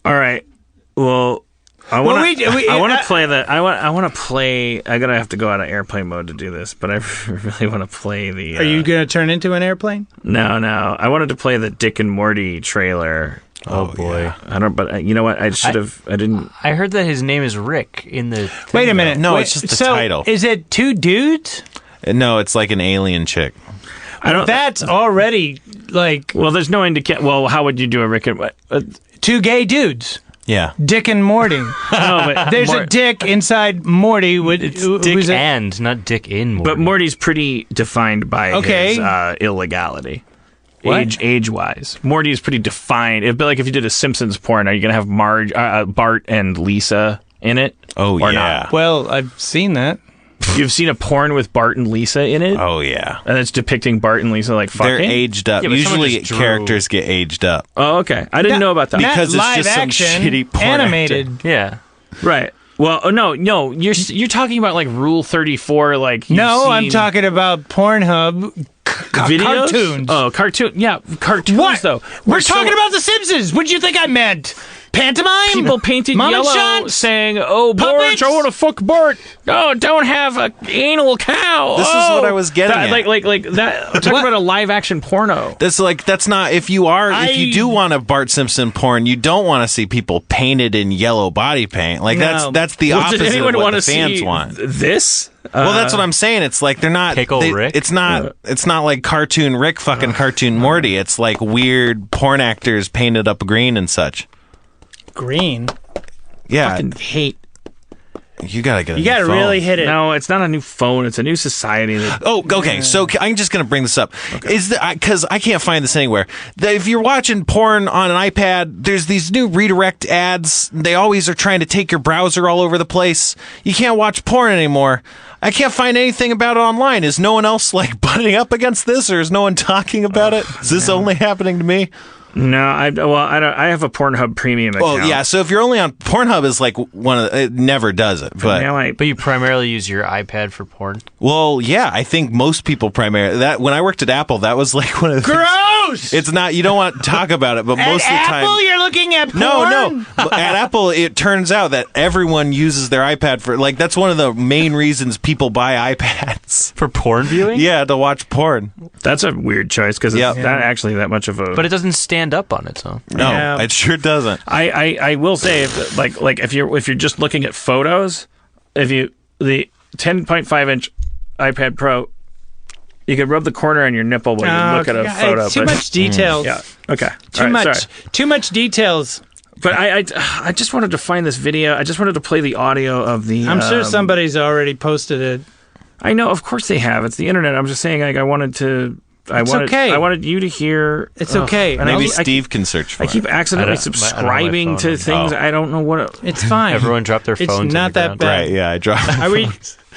All right. Well, I want to play the. I want to play. I'm gonna have to go out of airplane mode to do this, but I really want to play the. Are you gonna turn into an airplane? No. I wanted to play the Dick and Morty trailer. Oh boy. Yeah. I don't. But you know what? I should have. I didn't. I heard that his name is Rick in the. Wait a minute. No, it's just the title. Is it two dudes? No, it's like an alien chick. I don't. That's already like. Well, there's no indication. Well, how would you do a Rick and two gay dudes? Yeah. Dick and Morty. No, but There's a dick inside Morty. It's Dick not Dick in Morty. But Morty's pretty defined by his illegality. What? Age-wise. Morty is pretty defined. It'd be like if you did a Simpsons porn, are you going to have Bart and Lisa in it? Oh, or yeah. not? Well, I've seen that. You've seen a porn with Bart and Lisa in it? Oh, yeah. And it's depicting Bart and Lisa like fucking? They're aged up. Yeah, but Usually someone just characters get aged up. Oh, okay. I didn't know about that. Because it's live just some action, shitty porn animated. actor. Yeah. Right. Well, no, you're talking about like Rule 34, like No, I'm talking about Pornhub videos? cartoons. Oh, cartoon. Yeah, cartoons What? though. We're talking about The Simpsons. What did you think I meant? Pantomime? People painted Mama yellow shots? saying, "Oh, Bart, Puppets? I want to fuck Bart. Oh, don't have a anal cow." This is what I was getting at. Like that. I'm talking about a live action porno. That's not if you do want a Bart Simpson porn, you don't want to see people painted in yellow body paint. Like No. that's the Well, opposite did anyone of what want the to fans see want. this? Well, that's what I'm saying. It's like they're not Pickle Rick? It's not like cartoon Rick fucking cartoon Morty. It's like weird porn actors painted up green and such. Green. Yeah, Fucking hate. you gotta get. You gotta really hit it. No, it's not a new phone. It's a new society. Oh, okay. So I'm just going to bring this up. Is that because I can't find this anywhere? That if you're watching porn on an iPad, there's these new redirect ads. They always are trying to take your browser all over the place. You can't watch porn anymore. I can't find anything about it online. Is no one else like butting up against this, or is no one talking about it? Is this only happening to me? No, I don't. I have a Pornhub premium account. Well, yeah. So if you're only on Pornhub, is like it never does it. But Now But you primarily use your iPad for porn? well, yeah. I think most people primarily that when I worked at Apple, that was like one of the Gross! It's not. You don't want to talk about it, but most of the time. Apple, you're looking at porn? No. At Apple, it turns out that everyone uses their iPad for that's one of the main reasons people buy iPads. For porn viewing? Yeah, to watch porn. that's a weird choice because it's Yep. not actually that much of a. But it doesn't stand up on its own. No, Yeah. it sure doesn't. I will say if you're just looking at photos, the 10.5 inch iPad Pro, you could rub the corner on your nipple when you look at a photo. Too much details. Yeah. Okay. Too All right, much. sorry. Too much details. But I just wanted to find this video. I just wanted to play the audio of the. I'm sure somebody's already posted it. I know, of course they have. It's the internet. I'm just saying, I wanted to. okay. I wanted you to hear. It's okay. And Maybe I Steve can search for I keep it. accidentally I don't have my subscribing to phone. things. Oh. I don't know what. It's fine. Everyone dropped their phones. It's not that bad. Right, yeah, I dropped. Are we?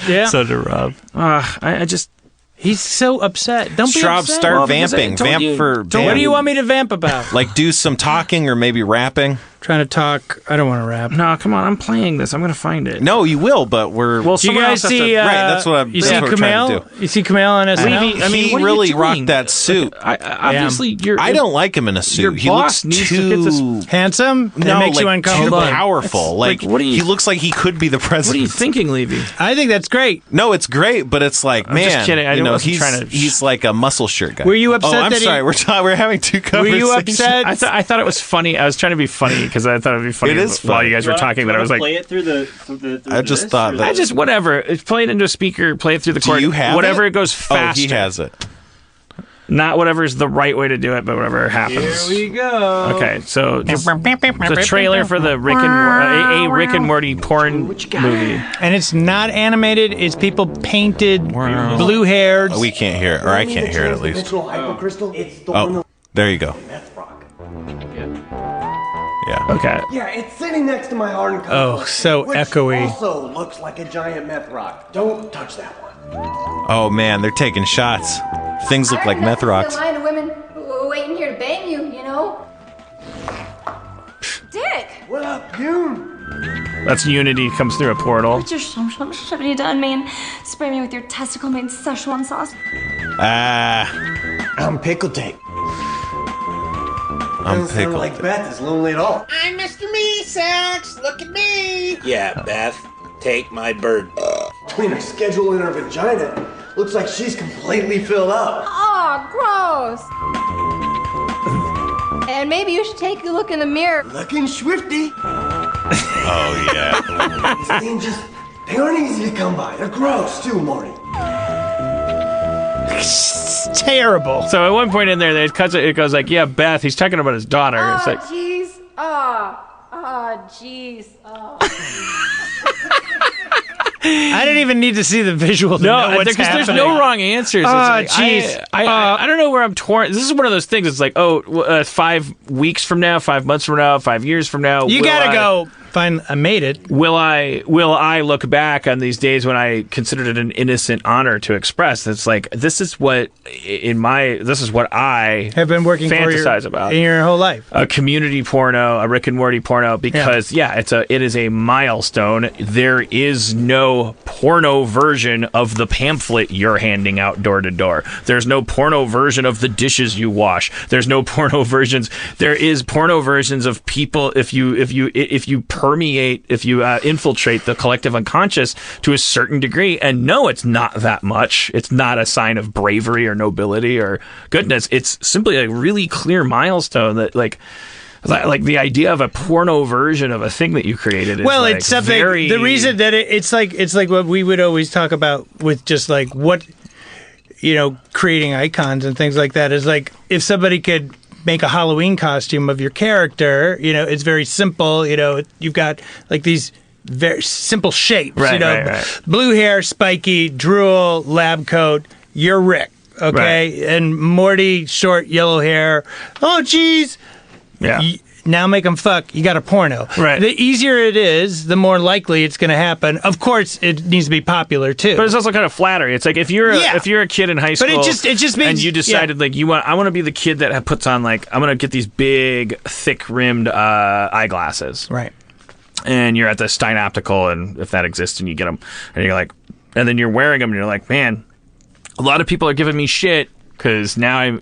Yeah. So did Rob. I just. He's so upset. Don't be Straub, upset. start Well, because I vamping. told Vamp you- for. What do you want me to vamp about? Like do some talking or maybe rapping? Trying to talk. I don't want to rap. No, come on. I'm playing this. I'm going to find it. No, you will, but we're. Well, Do you someone guys else has see? to- right, that's what I'm. You that's see what we're trying to Kumail? You see Kumail on SNL? Levy, I mean, he what are you really doing? rocked that suit. Obviously, you're. I don't like him in a Your suit. He boss looks needs to get this- too. Handsome? That No, makes you like uncomfortable. too powerful. Like, Like, what are you- he looks like he could be the What are president. you thinking, Levy? I think that's great. No, it's great, but it's like, man, just kidding. I you know, wasn't he's trying to- he's like a muscle shirt guy. Were you upset Oh, I'm that he- sorry. We're having two Were conversations. you upset? I thought it was funny. I was trying to be funny because I thought it'd be funny It is while funny. you guys were talking. That I was like, play it through the. I just thought that- I just whatever. Play it into a speaker. Play it through the Do cord. you have whatever it? it goes faster. Oh, he has it. Not whatever is the right way to do it, but whatever happens. Here we go. Okay, so the trailer for the Rick and Rick and Morty porn movie. And it's not animated. It's people painted, blue-haired. We can't hear it, or I can't hear it at least. Oh, there you go. Yeah. Okay. Yeah, it's sitting next to my hardened copper. Oh, so which echoey. Also looks like a giant meth rock. Don't touch that one. Oh man, they're taking shots. Things look like meth rocks. A line of women waiting here to bang you, you know? Dick! What up, Yoon? That's Unity comes through a portal. What have you done, man? Spray me with your testicle-made Szechuan sauce. I'm Pickle Tape. I'm Doesn't sound pickled. like Beth is lonely at all. I'm Mr. Me. sex. Look at me. Yeah, Beth, take my bird. Between her schedule and her vagina, looks like she's completely filled up. Oh, gross. And maybe you should take a look in the mirror. Looking swifty. Oh, yeah. These things they aren't easy to come by. They're gross, too, Morty. It's terrible. So at one point in there, it goes like, yeah, Beth, he's talking about his daughter. It's Oh, like, jeez. Jeez. I didn't even need to see the visual to know no, what's because there's happening. no wrong answers. Oh, It's like, jeez. I don't know where I'm torn. This is one of those things. It's like, 5 weeks from now, 5 months from now, 5 years from now. You gotta go. Fine, I made it. Will I look back on these days when I considered it an innocent honor to express? It's like this is what I Have been working fantasize about in your whole life. a community porno, a Rick and Morty porno, because it is a milestone. There is no porno version of the pamphlet you're handing out door to door. There's no porno version of the dishes you wash. There's no porno versions. There is porno versions of people if you infiltrate the collective unconscious to a certain degree. And no, it's not that much. It's not a sign of bravery or nobility or goodness. It's simply a really clear milestone that like the idea of a porno version of a thing that you created is It's something. The reason that it's like what we would always talk about with just like what creating icons and things like that is like if somebody could make a Halloween costume of your character, it's very simple. You've got like these very simple shapes. Right. Blue hair, spiky, drool, lab coat. You're Rick, okay, Right. and Morty, short yellow hair. Oh, geez. Yeah. Now make them fuck. You got a porno. Right. The easier it is, the more likely it's going to happen. Of course, it needs to be popular too. But it's also kind of flattery. It's like if you're a kid in high school, But it just means, and you decided like I want to be the kid that puts on like I'm gonna get these big thick rimmed eyeglasses, right? And you're at the Stein Optical, and if that exists, and you get them, and you're like, and then you're wearing them, and you're like, man, a lot of people are giving me shit because now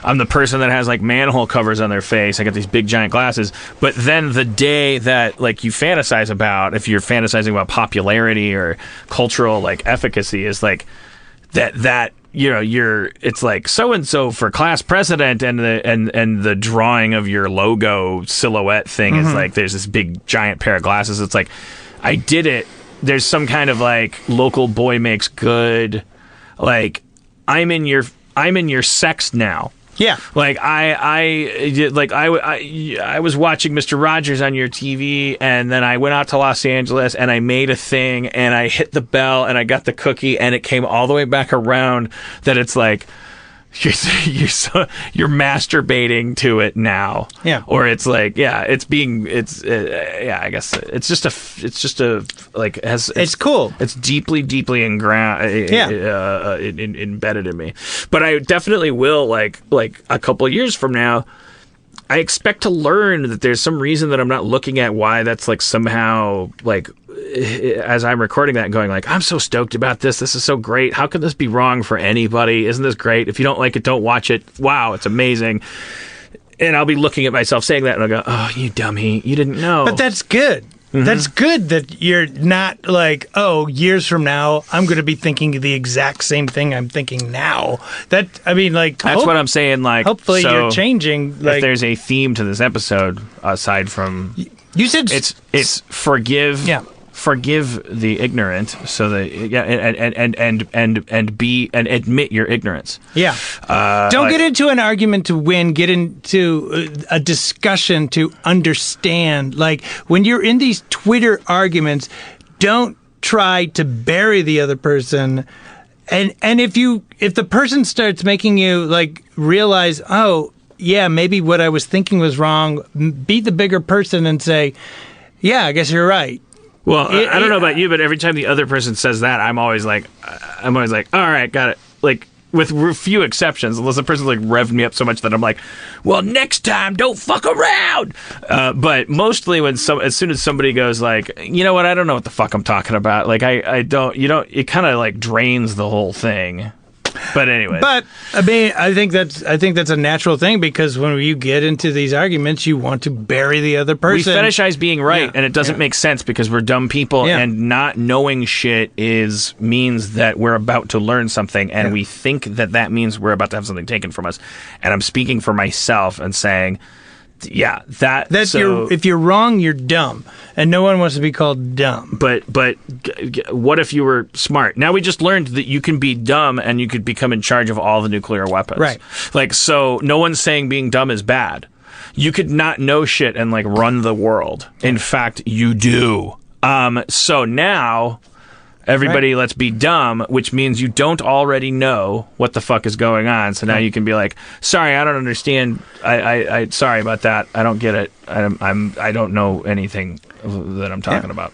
I'm the person that has like manhole covers on their face. I got these big giant glasses. But then the day that like you fantasize about, if you're fantasizing about popularity or cultural like efficacy, is like that it's like so and so for class president, and the drawing of your logo silhouette thing is like there's this big giant pair of glasses. It's like I did it. There's some kind of like local boy makes good. Like I'm in your sex now. Yeah, like I was watching Mr. Rogers on your TV, and then I went out to Los Angeles and I made a thing, and I hit the bell, and I got the cookie, and it came all the way back around. That it's like you're masturbating to it now. Yeah, or it's like I guess it's just a like it's cool. It's deeply embedded in me. But I definitely will like a couple of years from now. I expect to learn that there's some reason that I'm not looking at why that's like somehow like as I'm recording that and going like, I'm so stoked about this. This is so great. How could this be wrong for anybody? Isn't this great? If you don't like it, don't watch it. Wow, it's amazing. And I'll be looking at myself saying that, and I'll go, oh, you dummy. You didn't know. But that's good. Mm-hmm. That's good that you're not like, oh, years from now, I'm going to be thinking the exact same thing I'm thinking now. That's what I'm saying. Like, hopefully so you're changing. Like, if there's a theme to this episode, aside from you said it's forgive. Yeah. Forgive the ignorant, so that and admit your ignorance. Yeah, don't get into an argument to win. Get into a discussion to understand. Like when you're in these Twitter arguments, don't try to bury the other person. And if the person starts making you like realize, oh yeah, maybe what I was thinking was wrong, be the bigger person and say, yeah, I guess you're right. Well, I don't know about you, but every time the other person says that, I'm always like, all right, got it. Like, with few exceptions, unless the person's like revved me up so much that I'm like, well, next time, don't fuck around. But mostly as soon as somebody goes like, you know what, I don't know what the fuck I'm talking about. Like, it kind of like drains the whole thing. But anyway. But I mean, I think that's a natural thing because when you get into these arguments, you want to bury the other person. We fetishize being right, and it doesn't make sense because we're dumb people, and not knowing shit means that we're about to learn something, and we think that means we're about to have something taken from us. And I'm speaking for myself and saying, if you're wrong, you're dumb, and no one wants to be called dumb. But what if you were smart? Now we just learned that you can be dumb and you could become in charge of all the nuclear weapons. Right. Like, so no one's saying being dumb is bad. You could not know shit and like run the world. In fact, you do. So now everybody, let's be dumb, which means you don't already know what the fuck is going on. So now you can be like, sorry, I don't understand. I sorry about that. I don't get it. I don't know anything that I'm talking about.